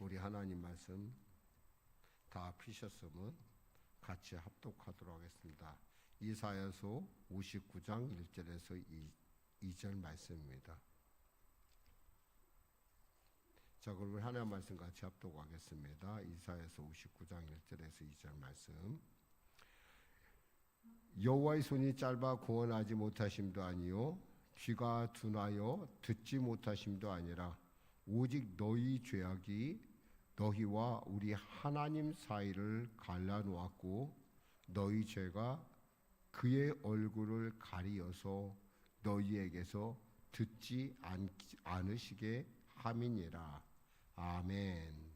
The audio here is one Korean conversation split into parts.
우리 하나님 말씀 다 피셨으면 같이 합독하도록 하겠습니다. 이사야서 59장 1절에서 2절 말씀입니다. 자, 그러면 하나님 말씀 같이 합독하겠습니다. 이사야서 59장 1절에서 2절 말씀. 여호와의 손이 짧아 구원하지 못하심도 아니요 귀가 둔하여 듣지 못하심도 아니라 오직 너희 죄악이 너희와 우리 하나님 사이를 갈라놓았고 너희 죄가 그의 얼굴을 가리어서 너희에게서 듣지 않으시게 함이니라. 아멘.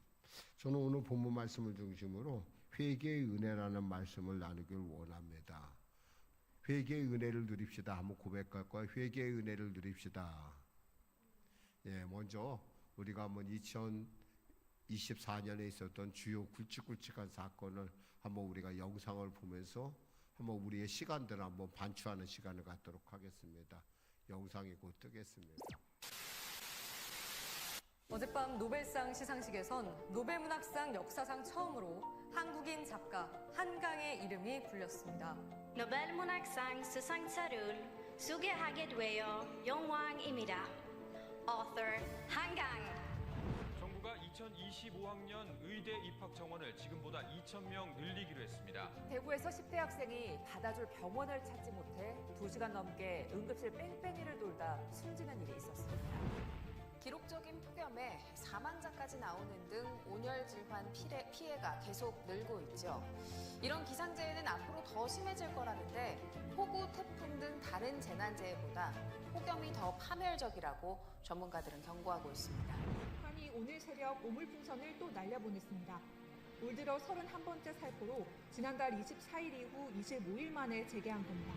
저는 오늘 본문 말씀을 중심으로 회개의 은혜라는 말씀을 나누길 원합니다. 회개의 은혜를 누립시다. 한번 고백할 거예요. 회개의 은혜를 누립시다. 예, 먼저 우리가 한번 2024년에 있었던 주요 굵직굵직한 사건을 한번 우리가 영상을 보면서 한번 우리의 시간들을 한번 반추하는 시간을 갖도록 하겠습니다. 영상이 곧 뜨겠습니다. 어젯밤 노벨상 시상식에선 노벨문학상 역사상 처음으로 한국인 작가 한강의 이름이 불렸습니다. 노벨문학상 수상자를 소개하게 되어 영광입니다. Author 한강. 정부가 2025학년 의대 입학 정원을 지금보다 2,000명 늘리기로 했습니다. 대구에서 10대 학생이 받아줄 병원을 찾지 못해 2시간 넘게 응급실 뺑뺑이를 돌다 숨지는 일이 있었습니다. 기록적인 폭염에 사망자까지 나오는 등 온열 질환 피해가 계속 늘고 있죠. 이런 기상재해는 앞으로 더 심해질 거라는데 폭우, 태풍 등 다른 재난재해보다 폭염이 더 파멸적이라고 전문가들은 경고하고 있습니다. 북한이 오늘 새벽 오물풍선을 또 날려보냈습니다. 올 들어 31번째 살포로 지난달 24일 이후 25일 만에 재개한 겁니다.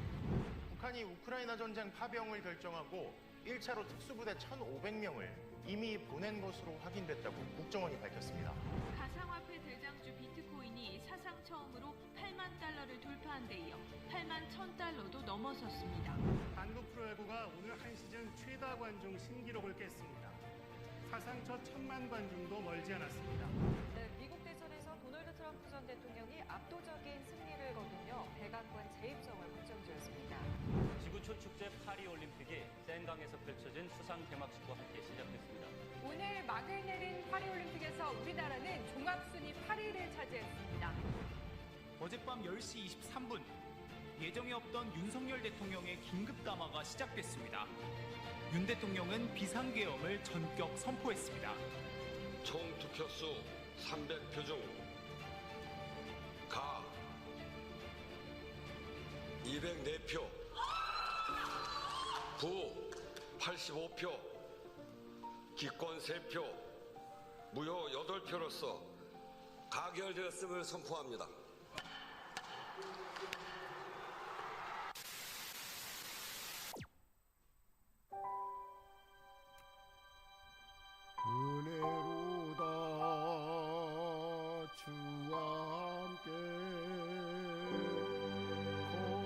북한이 우크라이나 전쟁 파병을 결정하고 1차로 특수부대 1,500명을 이미 보낸 것으로 확인됐다고 국정원이 밝혔습니다. 가상화폐 대장주 비트코인이 사상 처음으로 8만 달러를 돌파한 데 이어 8만 1,000달러도 넘어섰습니다. 한국 프로야구가 오늘 한 시즌 최다 관중 신기록을 깼습니다. 사상 첫 1,000만 관중도 멀지 않았습니다. 네, 미국 대선에서 도널드 트럼프 전 대통령이 압도적인 승리를 거두며 백악관 재입성을 확정지었습니다. 지구 초축제 파리올림픽이 센강에서 펼쳐진 수상 개막식과 함께 시작됐습니다. 오늘 막을 내린 파리올림픽에서 우리나라는 종합순위 8위를 차지했습니다. 어젯밤 10시 23분 예정에 없던 윤석열 대통령의 긴급 담화가 시작됐습니다. 윤 대통령은 비상계엄을 전격 선포했습니다. 총 득표수 300표 중 가 204표, 부 85표, 기권 3표, 무효 8표로서 가결되었음을 선포합니다. 은혜로다 주와 함께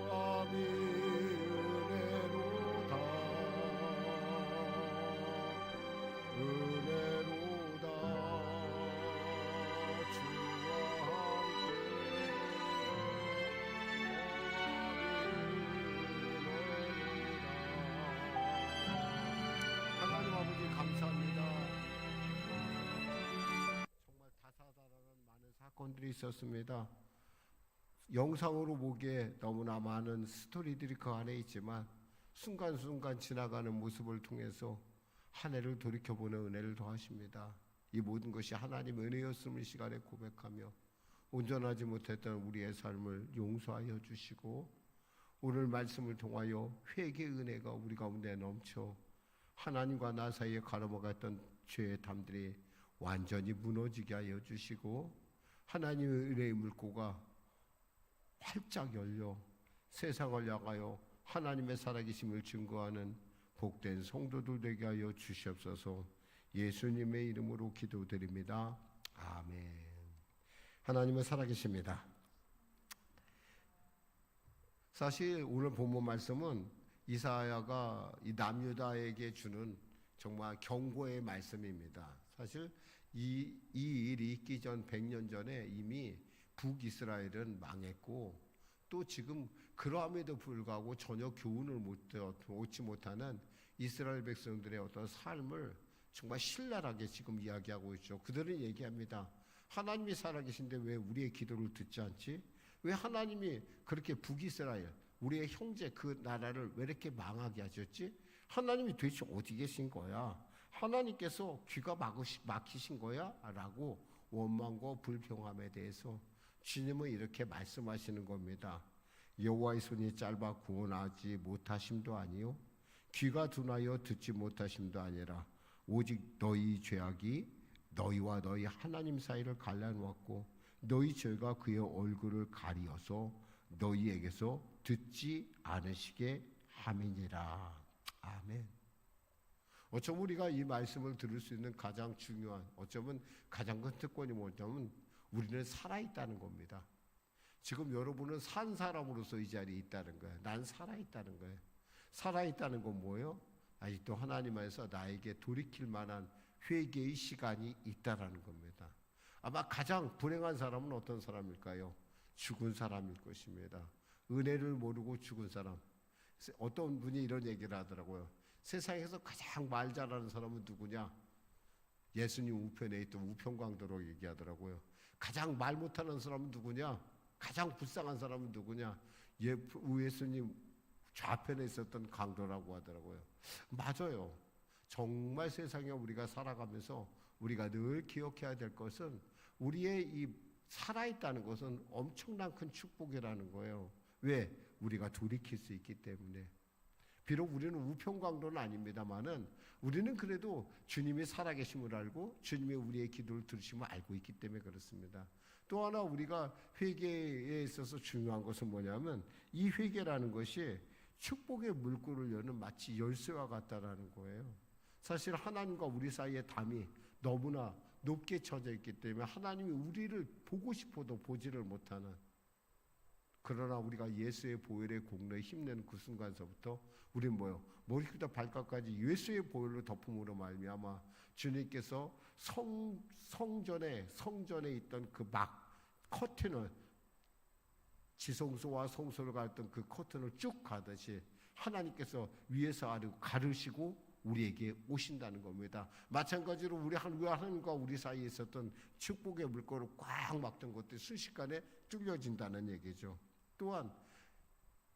거함이 은혜로다 은혜로다 주와 함께 거함이 은혜로다. 하나님 아버지 감사합니다. 다사다난한 많은 사건들이 있었습니다. 영상으로 보기에 너무나 많은 스토리들이 그 안에 있지만 순간순간 지나가는 모습을 통해서 한 해를 돌이켜보는 은혜를 더하십니다. 이 모든 것이 하나님의 은혜였음을 시간에 고백하며 온전하지 못했던 우리의 삶을 용서하여 주시고 오늘 말씀을 통하여 회개의 은혜가 우리 가운데 넘쳐 하나님과 나 사이에 가로막았던 죄의 담들이 완전히 무너지게 하여 주시고 하나님의 은혜의 물고가 활짝 열려 세상을 향하여 하나님의 살아계심을 증거하는 복된 성도들 되게 하여 주시옵소서. 예수님의 이름으로 기도드립니다. 아멘. 하나님은 살아계십니다. 사실 오늘 본문 말씀은 이사야가 이 남유다에게 주는 정말 경고의 말씀입니다. 사실 이 일이 있기 전 100년 전에 이미 북이스라엘은 망했고 또 지금 그러함에도 불구하고 전혀 교훈을 얻지 못하는 이스라엘 백성들의 어떤 삶을 정말 신랄하게 지금 이야기하고 있죠. 그들은 얘기합니다. 하나님이 살아계신데 왜 우리의 기도를 듣지 않지? 왜 하나님이 그렇게 북이스라엘, 우리의 형제 그 나라를 왜 이렇게 망하게 하셨지? 하나님이 도대체 어디 계신 거야? 하나님께서 귀가 막히신 거야? 라고 원망과 불평함에 대해서 주님은 이렇게 말씀하시는 겁니다. 여호와의 손이 짧아 구원하지 못하심도 아니요 귀가 둔하여 듣지 못하심도 아니라 오직 너희 죄악이 너희와 너희 하나님 사이를 갈라놓았고 너희 죄가 그의 얼굴을 가리어서 너희에게서 듣지 않으시게 함이니라. 아멘. 어쩌면 우리가 이 말씀을 들을 수 있는 가장 중요한, 어쩌면 가장 큰 특권이 뭐냐면 우리는 살아있다는 겁니다. 지금 여러분은 산 사람으로서 이 자리에 있다는 거예요. 난 살아있다는 거예요. 살아있다는 건 뭐예요? 아직도 하나님 안에서 나에게 돌이킬 만한 회개의 시간이 있다라는 겁니다. 아마 가장 불행한 사람은 어떤 사람일까요? 죽은 사람일 것입니다. 은혜를 모르고 죽은 사람. 어떤 분이 이런 얘기를 하더라고요. 세상에서 가장 말 잘하는 사람은 누구냐? 예수님 우편에 있던 우편광도로 얘기하더라고요. 가장 말 못하는 사람은 누구냐? 가장 불쌍한 사람은 누구냐? 예수님 좌편에 있었던 강도라고 하더라고요. 맞아요. 정말 세상에 우리가 살아가면서 우리가 늘 기억해야 될 것은 우리의 이 살아있다는 것은 엄청난 큰 축복이라는 거예요. 왜? 우리가 돌이킬 수 있기 때문에. 비록 우리는 우편광도는 아닙니다만은 우리는 그래도 주님이 살아계심을 알고 주님이 우리의 기도를 들으심을 알고 있기 때문에 그렇습니다. 또 하나 우리가 회개에 있어서 중요한 것은 뭐냐면 이 회개라는 것이 축복의 물꼬를 여는 마치 열쇠와 같다라는 거예요. 사실 하나님과 우리 사이의 담이 너무나 높게 쳐져 있기 때문에 하나님이 우리를 보고 싶어도 보지를 못하는, 그러나 우리가 예수의 보혈의 공로에 힘내는 그 순간서부터 우리는 뭐요? 머리부터 발끝까지 예수의 보혈로 덮음으로 말미암아 주님께서 성전에 있던 그 커튼을, 지성소와 성소를 가렸던 그 커튼을 쭉 가듯이 하나님께서 위에서 아래로 가르시고 우리에게 오신다는 겁니다. 마찬가지로 우리 하나님과 우리 사이에 있었던 축복의 물꼬를 꽉 막던 것들이 순식간에 뚫려진다는 얘기죠. 또한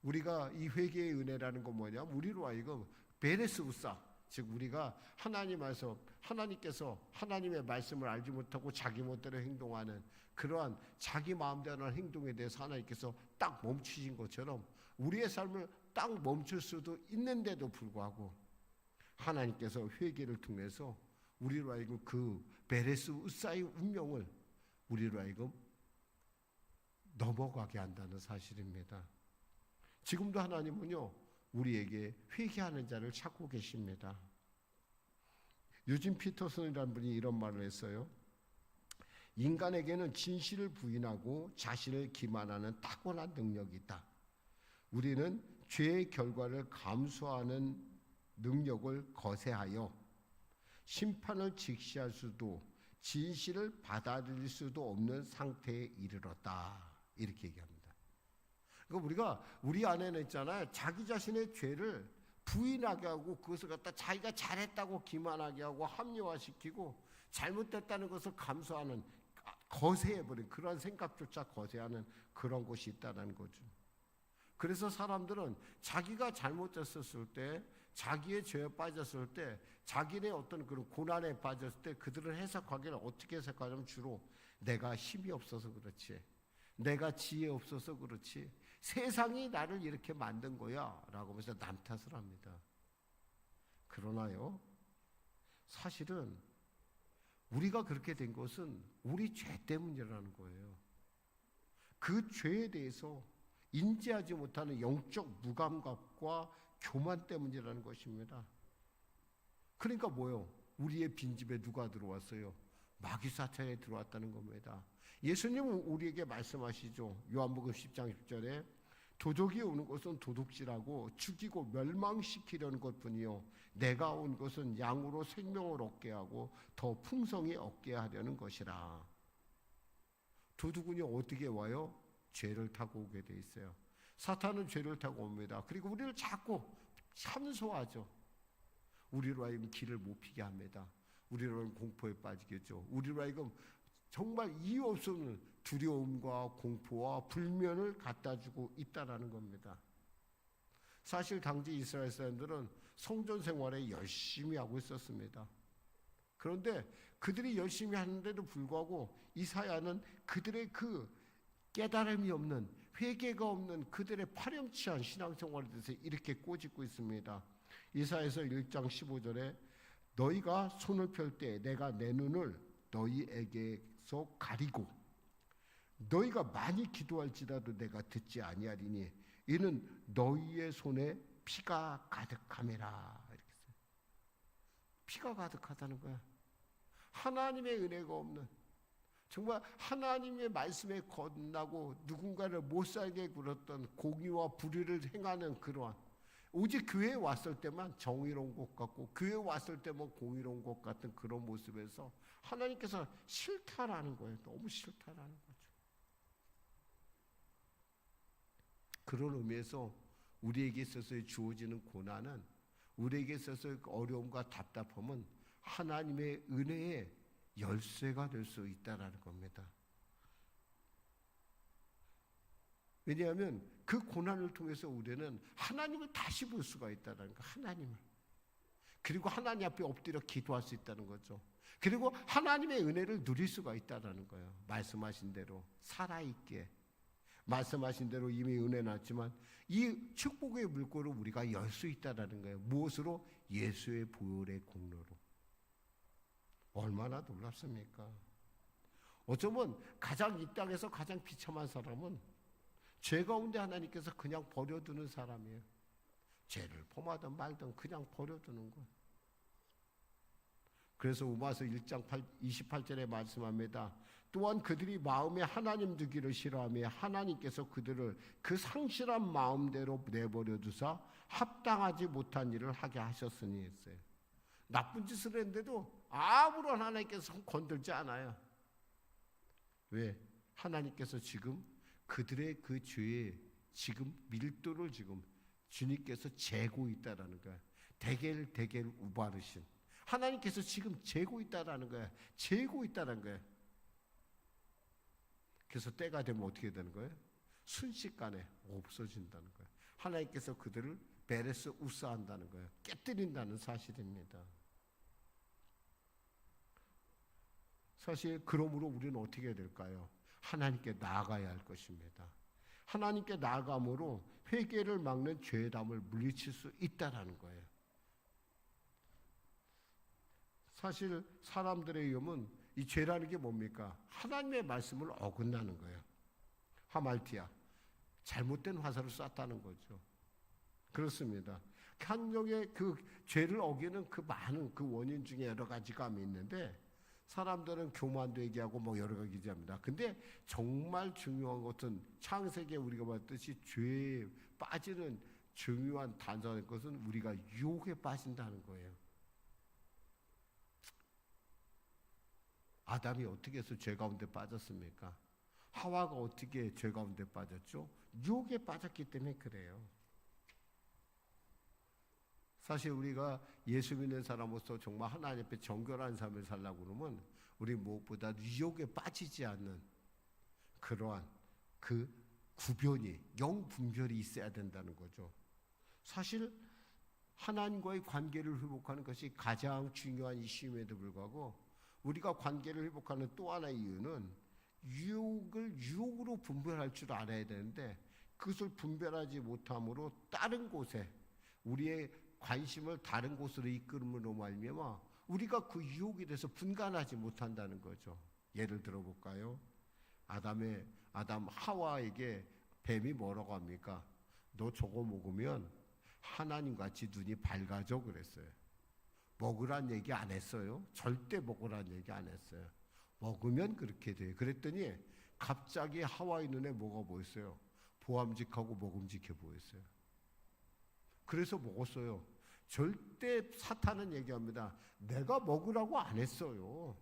우리가 이 회개의 은혜라는 건 뭐냐면 우리로 하여금 베레스우사, 즉 우리가 하나님께서 하나님의 말씀을 알지 못하고 자기 멋대로 행동하는 그러한 자기 마음대로 하는 행동에 대해서 하나님께서 딱 멈추신 것처럼 우리의 삶을 딱 멈출 수도 있는데도 불구하고 하나님께서 회개를 통해서 우리로 하여금 그 베레스우사의 운명을 우리로 하여금 넘어가게 한다는 사실입니다. 지금도 하나님은요 우리에게 회개하는 자를 찾고 계십니다. 유진 피터슨이라는 분이 이런 말을 했어요. 인간에게는 진실을 부인하고 자신을 기만하는 타고난 능력이 있다. 우리는 죄의 결과를 감수하는 능력을 거세하여 심판을 직시할 수도 진실을 받아들일 수도 없는 상태에 이르렀다. 이렇게 얘기합니다. 그러니까 우리가 우리 안에는 있잖아요. 자기 자신의 죄를 부인하게 하고 그것을 갖다 자기가 잘했다고 기만하게 하고 합리화시키고 잘못됐다는 것을 감수하는, 거세해버린 그런 생각조차 거세하는 그런 것이 있다는 거죠. 그래서 사람들은 자기가 잘못됐었을 때, 자기의 죄에 빠졌을 때, 자기네 어떤 그런 고난에 빠졌을 때 그들은 해석하기를 어떻게 해석하냐면 주로 내가 힘이 없어서 그렇지, 내가 지혜 없어서 그렇지, 세상이 나를 이렇게 만든 거야 라고 하면서 남 탓을 합니다. 그러나요, 사실은 우리가 그렇게 된 것은 우리 죄 때문이라는 거예요. 그 죄에 대해서 인지하지 못하는 영적 무감각과 교만 때문이라는 것입니다. 그러니까 뭐요? 우리의 빈집에 누가 들어왔어요? 마귀 사탄에 들어왔다는 겁니다. 예수님은 우리에게 말씀하시죠. 요한복음 10장 10절에 도적이 오는 것은 도둑질하고 죽이고 멸망시키려는 것뿐이요 내가 온 것은 양으로 생명을 얻게 하고 더 풍성히 얻게 하려는 것이라. 도둑은요 어떻게 와요? 죄를 타고 오게 돼 있어요. 사탄은 죄를 타고 옵니다. 그리고 우리를 자꾸 참소하죠. 우리로 하여금 길을 못 피게 합니다. 우리로 하여금 공포에 빠지겠죠. 우리로 하여금 정말 이유 없는 두려움과 공포와 불면을 갖다 주고 있다라는 겁니다. 사실 당시 이스라엘 사람들은 성전 생활에 열심히 하고 있었습니다. 그런데 그들이 열심히 하는데도 불구하고 이사야는 그들의 그 깨달음이 없는, 회개가 없는 그들의 파렴치한 신앙생활에 대해서 이렇게 꼬집고 있습니다. 이사야서 1장 15절에 너희가 손을 펼 때 내가 내 눈을 너희에게서 가리고 너희가 많이 기도할지라도 내가 듣지 아니하리니 이는 너희의 손에 피가 가득함이라. 이렇게 써요. 피가 가득하다는 거야. 하나님의 은혜가 없는, 정말 하나님의 말씀에 거듭나고 누군가를 못살게 굴었던 공의와 불의를 행하는 그러한, 오직 교회에 왔을 때만 정의로운 것 같고 교회에 왔을 때만 공의로운 것 같은 그런 모습에서 하나님께서 싫다라는 거예요. 너무 싫다라는 거죠. 그런 의미에서 우리에게 있어서 주어지는 고난은, 우리에게 있어서 어려움과 답답함은 하나님의 은혜의 열쇠가 될 수 있다라는 겁니다. 왜냐하면 그 고난을 통해서 우리는 하나님을 다시 볼 수가 있다는 거, 하나님을. 그리고 하나님 앞에 엎드려 기도할 수 있다는 거죠. 그리고 하나님의 은혜를 누릴 수가 있다는 거예요. 말씀하신 대로 살아있게, 말씀하신 대로 이미 은혜 났지만 이 축복의 물꼬를 우리가 열 수 있다는 거예요. 무엇으로? 예수의 보혈의 공로로. 얼마나 놀랍습니까? 어쩌면 가장 이 땅에서 가장 비참한 사람은 죄 가운데 하나님께서 그냥 버려두는 사람이에요. 죄를 범하든 말든 그냥 버려두는 거예요. 그래서 로마서 1장 28절에 말씀합니다. 또한 그들이 마음에 하나님 두기를 싫어하며 하나님께서 그들을 그 상실한 마음대로 내버려 두사 합당하지 못한 일을 하게 하셨으니 했어요. 나쁜 짓을 했는데도 아무런 하나님께서 건들지 않아요. 왜? 하나님께서 지금 그들의 그 죄의 지금 밀도를 지금 주님께서 재고 있다라는 거야. 대겔 우바르신 하나님께서 지금 재고 있다라는 거야. 재고 있다라는 거야. 그래서 때가 되면 어떻게 되는 거예요? 순식간에 없어진다는 거예요. 하나님께서 그들을 베레스 우사한다는 거예요. 깨뜨린다는 사실입니다. 사실 그러므로 우리는 어떻게 해야 될까요? 하나님께 나아가야 할 것입니다. 하나님께 나아감으로 회개를 막는 죄담을 물리칠 수 있다라는 거예요. 사실 사람들의 위험은 이 죄라는 게 뭡니까? 하나님의 말씀을 어긋나는 거예요. 하말티아, 잘못된 화살을 쐈다는 거죠. 그렇습니다. 한정의 그 죄를 어기는 그 많은 그 원인 중에 여러 가지가 있는데 사람들은 교만도 얘기하고 뭐 여러 가지 얘기합니다. 근데 정말 중요한 것은 창세기에 우리가 봤듯이 죄에 빠지는 중요한 단서인 것은 우리가 유혹에 빠진다는 거예요. 아담이 어떻게 해서 죄 가운데 빠졌습니까? 하와가 어떻게 죄 가운데 빠졌죠? 유혹에 빠졌기 때문에 그래요. 사실 우리가 예수 믿는 사람으로서 정말 하나님 앞에 정결한 삶을 살려고 그러면 우리 무엇보다 유혹에 빠지지 않는 그러한 그 구별이, 영분별이 있어야 된다는 거죠. 사실 하나님과의 관계를 회복하는 것이 가장 중요한 이슈임에도 불구하고 우리가 관계를 회복하는 또 하나의 이유는 유혹을 유혹으로 분별할 줄 알아야 되는데 그것을 분별하지 못함으로 다른 곳에 우리의 관심을 다른 곳으로 이끌음으로 말미암아 우리가 그 유혹에 대해서 분간하지 못한다는 거죠. 예를 들어 볼까요? 아담 하와에게 뱀이 뭐라고 합니까? 너 저거 먹으면 하나님같이 눈이 밝아져 그랬어요. 먹으란 얘기 안 했어요. 절대 먹으란 얘기 안 했어요. 먹으면 그렇게 돼요. 그랬더니 갑자기 하와의 눈에 뭐가 보였어요? 보암직하고 먹음직해 보였어요. 그래서 먹었어요. 절대 사탄은 얘기합니다. 내가 먹으라고 안 했어요.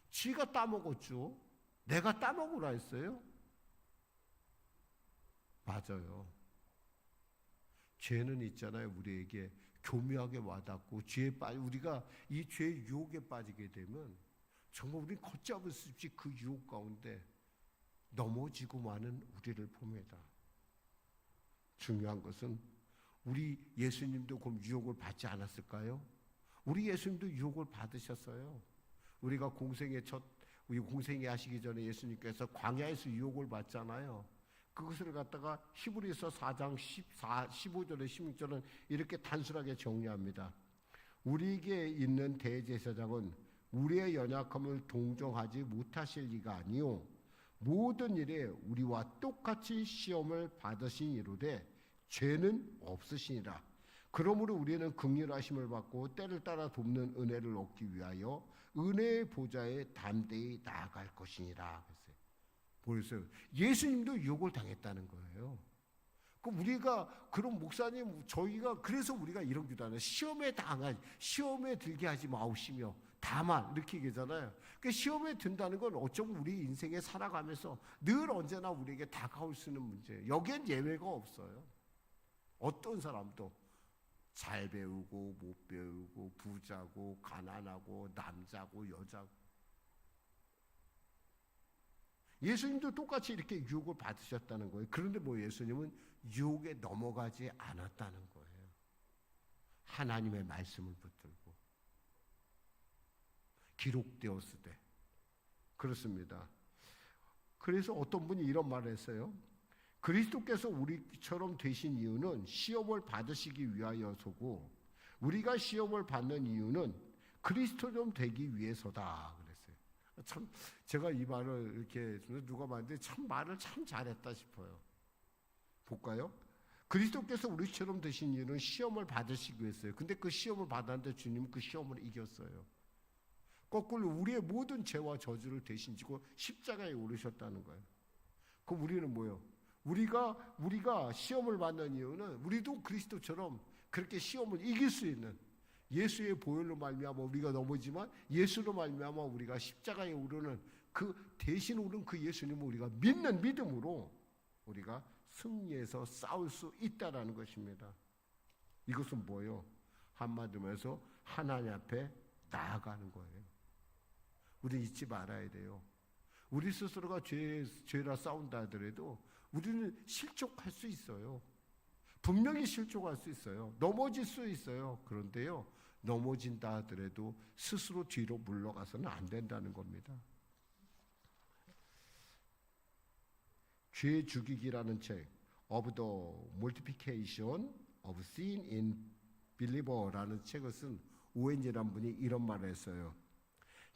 쥐가 따먹었죠. 내가 따먹으라 했어요. 맞아요. 죄는 있잖아요. 우리에게 교묘하게 와닿고 우리가 이 죄의 유혹에 빠지게 되면 정말 우리는 걷잡을 수 없이 그 유혹 가운데 넘어지고 마는 우리를 봅니다. 중요한 것은 우리 예수님도 그럼 유혹을 받지 않았을까요? 우리 예수님도 유혹을 받으셨어요. 우리가 우리 공생애 하시기 전에 예수님께서 광야에서 유혹을 받잖아요. 그것을 갖다가 히브리서 4장 15절에 16절은 이렇게 단순하게 정리합니다. 우리에게 있는 대제사장은 우리의 연약함을 동정하지 못하실 이가 아니요 모든 일에 우리와 똑같이 시험을 받으신 이로되 죄는 없으시니라. 그러므로 우리는 긍휼하심을 받고 때를 따라 돕는 은혜를 얻기 위하여 은혜의 보좌에 담대히 나아갈 것이니라. 보였어요. 예수님도 유혹을 당했다는 거예요. 그럼 우리가 그런 목사님 저희가 그래서 우리가 이런 기도하는 시험에 들게 하지 마옵시며 다만 이렇게 얘기하잖아요. 그러니까 시험에 든다는 건 어쩌면 우리 인생에 살아가면서 늘 언제나 우리에게 다가올 수 있는 문제예요. 여기엔 예외가 없어요. 어떤 사람도 잘 배우고 못 배우고 부자고 가난하고 남자고 여자고 예수님도 똑같이 이렇게 유혹을 받으셨다는 거예요. 그런데 예수님은 유혹에 넘어가지 않았다는 거예요. 하나님의 말씀을 붙들고 기록되었을 때 그렇습니다. 그래서 어떤 분이 이런 말을 했어요. 그리스도께서 우리처럼 되신 이유는 시험을 받으시기 위하여서고 우리가 시험을 받는 이유는 그리스도처럼 되기 위해서다. 참 제가 이 말을 이렇게 누가 봤는데 참 말을 참 잘했다 싶어요. 볼까요? 그리스도께서 우리처럼 되신 이유는 시험을 받으시기 위해서요. 근데 그 시험을 받았는데 주님은 그 시험을 이겼어요. 거꾸로 우리의 모든 죄와 저주를 대신 지고 십자가에 오르셨다는 거예요. 그럼 우리는 뭐예요? 우리가 시험을 받는 이유는 우리도 그리스도처럼 그렇게 시험을 이길 수 있는 예수의 보혈로 말미암아 우리가 넘어지만 예수로 말미암아 우리가 십자가에 오르는 그 대신 오른 그 예수님을 우리가 믿는 믿음으로 우리가 승리해서 싸울 수 있다라는 것입니다. 이것은 뭐예요? 한마디로 말해서 하나님 앞에 나아가는 거예요. 우리 잊지 말아야 돼요. 우리 스스로가 죄라 싸운다 하더라도 우리는 실족할 수 있어요. 분명히 실족할 수 있어요. 넘어질 수 있어요. 그런데요, 넘어진다 하더라도 스스로 뒤로 물러가서는 안 된다는 겁니다. 죄 죽이기라는 책, Of the Multiplication of Sin in Believer라는 책을 쓴 오웬지라는 분이 이런 말을 했어요.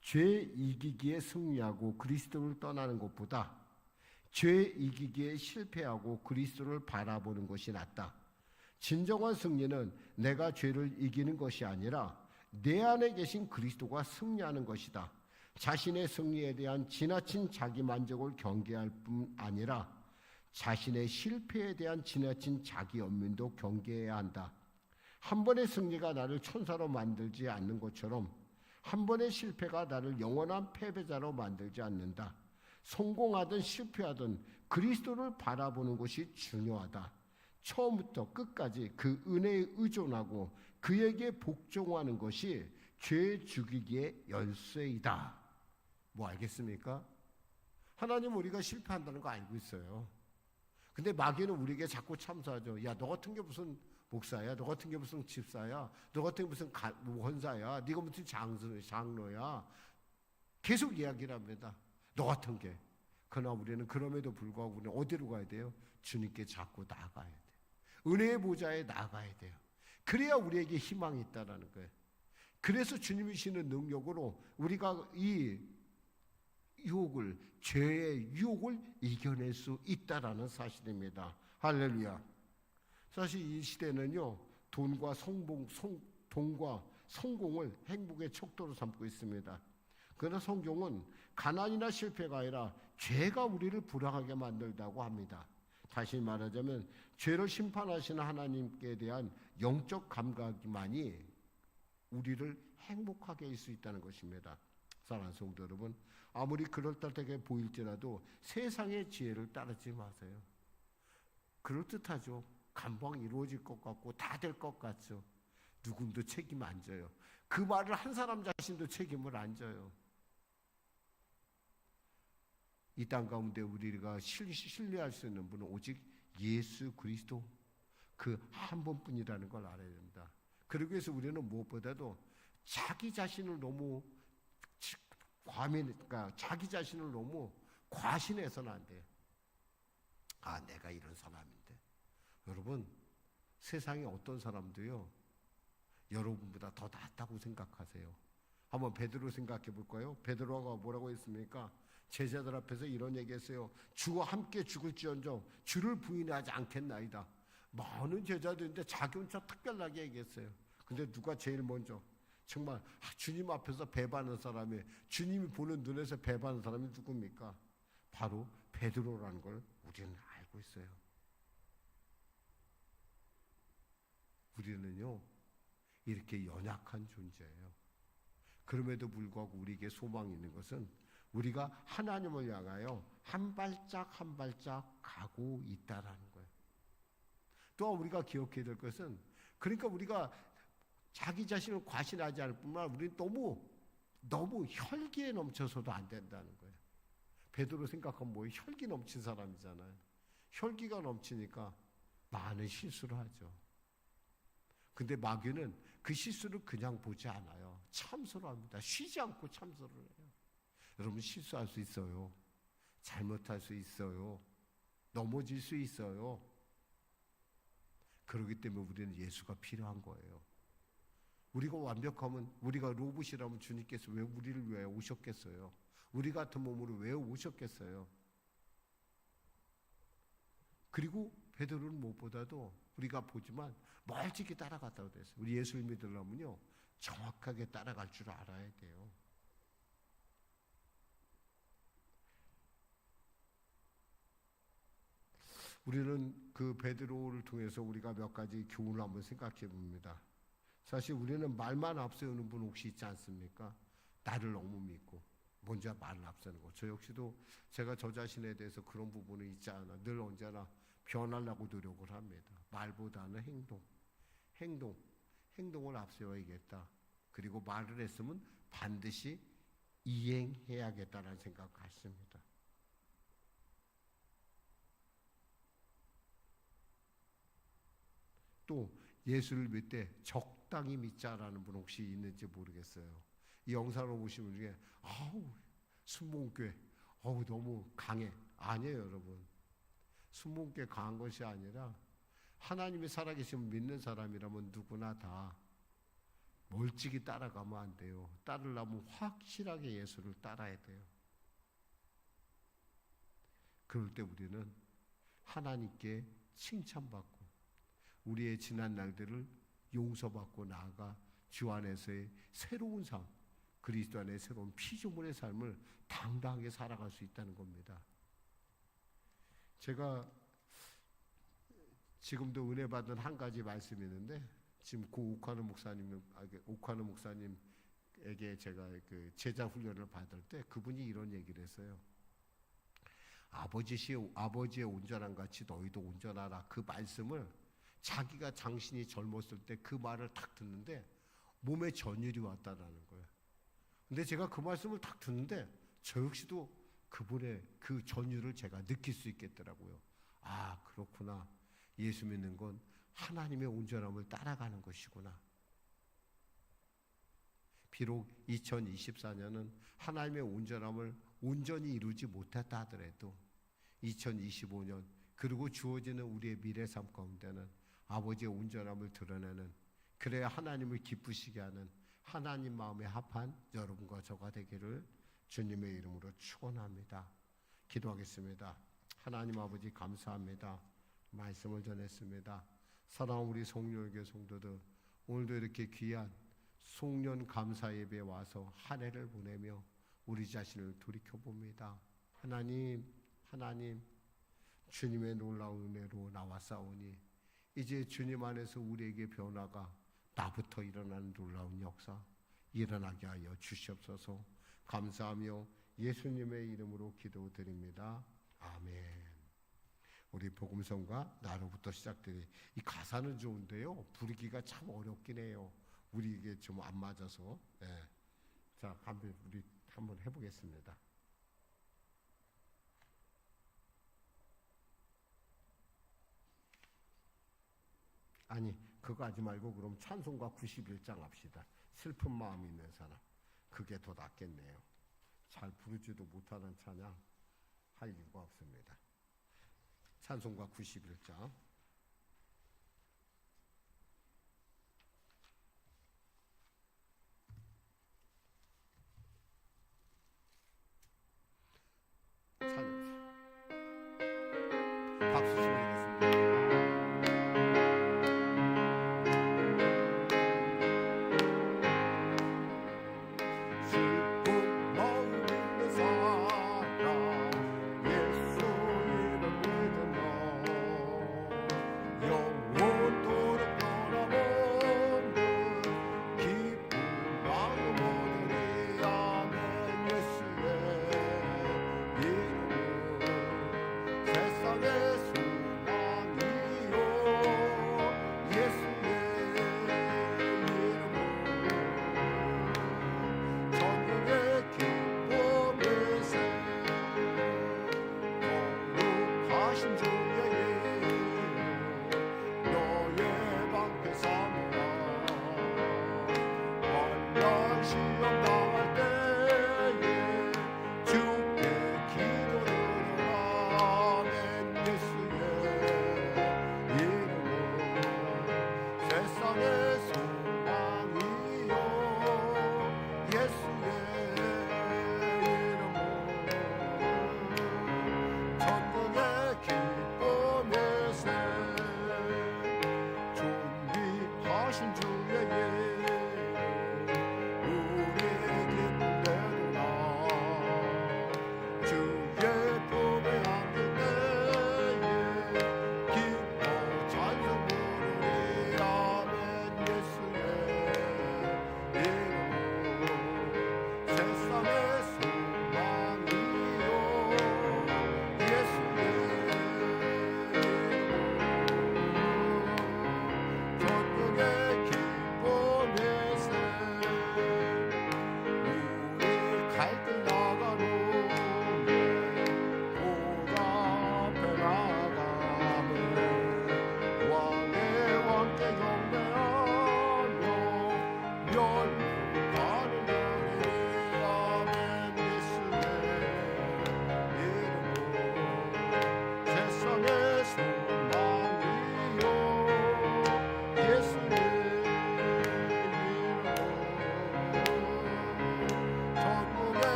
죄 이기기에 승리하고 그리스도를 떠나는 것보다 죄 이기기에 실패하고 그리스도를 바라보는 것이 낫다. 진정한 승리는 내가 죄를 이기는 것이 아니라 내 안에 계신 그리스도가 승리하는 것이다. 자신의 승리에 대한 지나친 자기 만족을 경계할 뿐 아니라 자신의 실패에 대한 지나친 자기 연민도 경계해야 한다. 한 번의 승리가 나를 천사로 만들지 않는 것처럼 한 번의 실패가 나를 영원한 패배자로 만들지 않는다. 성공하든 실패하든 그리스도를 바라보는 것이 중요하다. 처음부터 끝까지 그 은혜에 의존하고 그에게 복종하는 것이 죄 죽이기의 열쇠이다. 뭐 알겠습니까? 하나님은 우리가 실패한다는 거 알고 있어요. 근데 마귀는 우리에게 자꾸 참사하죠. 야, 너 같은 게 무슨 목사야? 너 같은 게 무슨 집사야? 너 같은 게 무슨 원사야? 네가 무슨 장로야? 계속 이야기를 합니다. 너 같은 게. 그러나 우리는 그럼에도 불구하고 우리는 어디로 가야 돼요? 주님께 자꾸 나아가야 돼요. 은혜의 보좌에 나아가야 돼요. 그래야 우리에게 희망이 있다는 거예요. 그래서 주님이 주시는 능력으로 우리가 이 유혹을, 죄의 유혹을 이겨낼 수 있다라는 사실입니다. 할렐루야. 사실 이 시대는요, 돈과 성공을 행복의 척도로 삼고 있습니다. 그러나 성경은 가난이나 실패가 아니라 죄가 우리를 불행하게 만들다고 합니다. 다시 말하자면 죄를 심판하시는 하나님께 대한 영적 감각만이 우리를 행복하게 할 수 있다는 것입니다. 사랑하는 성도 여러분, 아무리 그럴듯하게 보일지라도 세상의 지혜를 따르지 마세요. 그럴듯하죠. 감방 이루어질 것 같고 다 될 것 같죠. 누군도 책임 안 져요. 그 말을 한 사람 자신도 책임을 안 져요. 이 땅 가운데 우리가 신뢰할 수 있는 분은 오직 예수 그리스도 그 한 분뿐이라는 걸 알아야 됩니다. 그러기 위해서 우리는 무엇보다도 자기 자신을 너무 그러니까 자기 자신을 너무 과신해서는 안 돼요. 아, 내가 이런 사람인데. 여러분, 세상에 어떤 사람도요, 여러분보다 더 낫다고 생각하세요. 한번 베드로 생각해 볼까요? 베드로가 뭐라고 했습니까? 제자들 앞에서 이런 얘기했어요. 주와 함께 죽을지언정 주를 부인하지 않겠나이다. 많은 제자들인데 자기 혼자 특별하게 얘기했어요. 근데 누가 제일 먼저 정말 주님 앞에서 배반하는 사람이, 주님이 보는 눈에서 배반하는 사람이 누굽니까? 바로 베드로라는 걸 우리는 알고 있어요. 우리는요, 이렇게 연약한 존재예요. 그럼에도 불구하고 우리에게 소망이 있는 것은 우리가 하나님을 향하여 한 발짝 한 발짝 가고 있다라는 거예요. 또한 우리가 기억해야 될 것은, 그러니까 우리가 자기 자신을 과신하지 않을 뿐만 아니라 우리는 너무 혈기에 넘쳐서도 안 된다는 거예요. 베드로 생각하면 뭐예요? 혈기 넘친 사람이잖아요. 혈기가 넘치니까 많은 실수를 하죠. 근데 마귀는 그 실수를 그냥 보지 않아요. 참소를 합니다. 쉬지 않고 참소를 해요. 여러분, 실수할 수 있어요. 잘못할 수 있어요. 넘어질 수 있어요. 그렇기 때문에 우리는 예수가 필요한 거예요. 우리가 완벽하면, 우리가 로봇이라면 주님께서 왜 우리를 위해 오셨겠어요? 우리 같은 몸으로 왜 오셨겠어요? 그리고 베드로는 무엇보다도 우리가 보지만 멀찍이 따라갔다고 됐어요. 우리 예수를 믿으려면요, 정확하게 따라갈 줄 알아야 돼요. 우리는 그 베드로를 통해서 우리가 몇 가지 교훈을 한번 생각해 봅니다. 사실 우리는 말만 앞세우는 분 혹시 있지 않습니까? 나를 너무 믿고 먼저 말을 앞세우는 거. 저 역시도 제가 저 자신에 대해서 그런 부분이 있지 않아. 늘 언제나 변하려고 노력을 합니다. 말보다는 행동을 앞세워야겠다. 그리고 말을 했으면 반드시 이행해야겠다는 생각을 갖습니다. 또 예수를 믿을 때 적당히 믿자라는 분 혹시 있는지 모르겠어요. 이 영상을 보시는 분 중에 순복음교회 너무 강해. 아니에요, 여러분. 순복음교회 강한 것이 아니라 하나님이 살아계시면 믿는 사람이라면 누구나 다 멀찍이 따라가면 안 돼요. 따르려면 확실하게 예수를 따라야 돼요. 그럴 때 우리는 하나님께 칭찬받고 우리의 지난 날들을 용서받고 나아가 주 안에서의 새로운 삶, 그리스도 안의 새로운 피조물의 삶을 당당하게 살아갈 수 있다는 겁니다. 제가 지금도 은혜 받은 한 가지 말씀이 있는데, 지금 고 옥하는 목사님에게 제가 그 제자 훈련을 받을 때 그분이 이런 얘기를 했어요. 아버지의 온전함 같이 너희도 온전하라. 그 말씀을 자기가 장신이 젊었을 때 그 말을 딱 듣는데 몸에 전율이 왔다라는 거예요. 근데 제가 그 말씀을 딱 듣는데 저 역시도 그분의 그 전율을 제가 느낄 수 있겠더라고요. 아, 그렇구나. 예수 믿는 건 하나님의 온전함을 따라가는 것이구나. 비록 2024년은 하나님의 온전함을 온전히 이루지 못했다 하더라도 2025년 그리고 주어지는 우리의 미래 삶 가운데는 아버지의 온전함을 드러내는, 그래야 하나님을 기쁘시게 하는 하나님 마음에 합한 여러분과 저가 되기를 주님의 이름으로 축원합니다. 기도하겠습니다. 하나님 아버지 감사합니다. 말씀을 전했습니다. 사랑하는 우리 송년교회 성도들, 오늘도 이렇게 귀한 송년 감사 예배에 와서 한 해를 보내며 우리 자신을 돌이켜봅니다. 하나님 주님의 놀라운 은혜로 나왔사오니 이제 주님 안에서 우리에게 변화가 나부터 일어나는 놀라운 역사 일어나게 하여 주시옵소서. 감사하며 예수님의 이름으로 기도드립니다. 아멘. 우리 복음성가 나로부터 시작되니 이 가사는 좋은데요, 부르기가 참 어렵긴 해요. 우리에게 좀 안 맞아서. 자, 우리 한번 해보겠습니다. 아니, 그거 하지 말고 그럼 찬송가 91장 합시다. 슬픈 마음 있는 사람. 그게 더 낫겠네요. 잘 부르지도 못하는 찬양 할 이유가 없습니다. 찬송가 91장. 박수 치면 되겠습니다.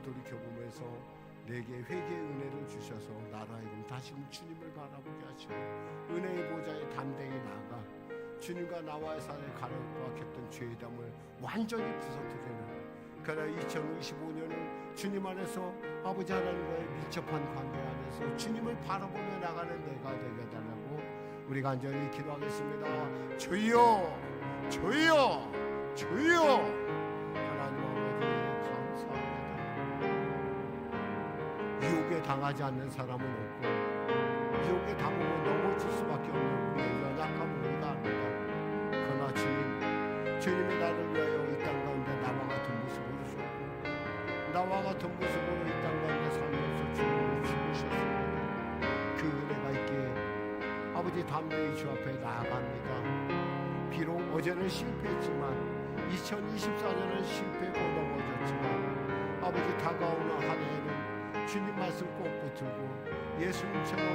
돌이켜보면서 내게 회개의 은혜를 주셔서 나로 하여금 다시금 주님을 바라보게 하시고 은혜의 보좌에 담대히 나아가 주님과 나와의 삶에 가로막혔던 죄의 담을 완전히 부서뜨리는 그러나 2025년을 주님 안에서 아버지 하나님과의 밀접한 관계 안에서 주님을 바라보며 나가는 내가 되게 해달라고 우리 간절히 기도하겠습니다. 주여 주여 주여. 유혹에 당하지 않는 사람은 없고 유혹에 당하면 넘어질 수밖에 없는 우리의 연약함을 우리가 압니다. 그러나 주님이 나를 위하여 이 땅 가운데 나와 같은 모습으로 주셨고 나와 같은 모습으로 이 땅 가운데 살면서 주님을 죽으셨습니다. 그 은혜가 있기에 아버지 담대히 주 앞에 나아갑니다. 비록 어제는 실패했지만 2024년은 실패고 넘어졌지만 아버지 다가오는 한 해에는 주님 말씀 꼭 붙들고 예수님처럼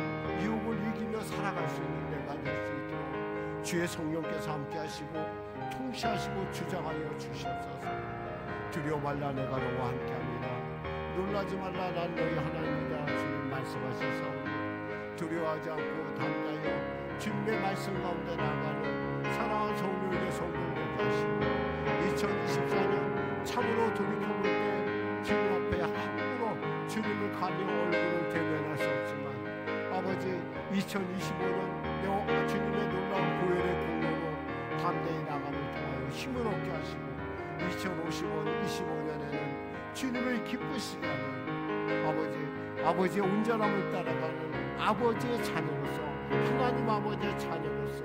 유혹을 이기며 살아갈 수 있는 내가 될 수 있도록 주의 성령께서 함께 하시고 통치하시고 주장하여 주시옵소서. 두려워 말라 내가 너와 함께 합니다. 놀라지 말라 난 너희 하나님이다. 주님 말씀하셔서 두려워하지 않고 담대하여 주님의 말씀 가운데 나가는 사랑하는 성령의 성령 되게 하시고 2024년 참으로 돌이켜볼 때 주님 앞에 함부로 주님을 가며 얼굴을 대면할 수 없지만 아버지 2025년 주님의 놀라운 보혈의 공로로 담대히 나감을 통하여 힘을 얻게 하시고 2025년에는 주님을 기쁘시게 하는 아버지의 온전함을 따라가는 아버지의 자녀로서 하나님 아버지의 자녀로서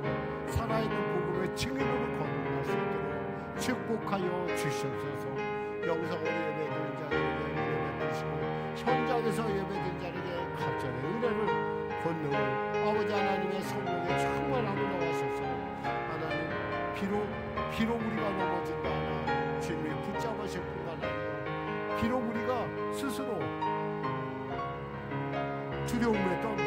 살아있는 복음의 증인으로 거듭날 수 있도록 축복하여 주시옵소서. 영상으로 예배드린 자들에게 은혜 베푸시고 현장에서 예배드린 자에게 갑절의 은혜를 권능을 아버지 하나님의 성령의 충만함을 넣으셔서 하나님 비록 우리가 넘어진다 하나 주님이 붙잡으실 뿐만 아니라 비록 우리가 스스로 두려움에 떨어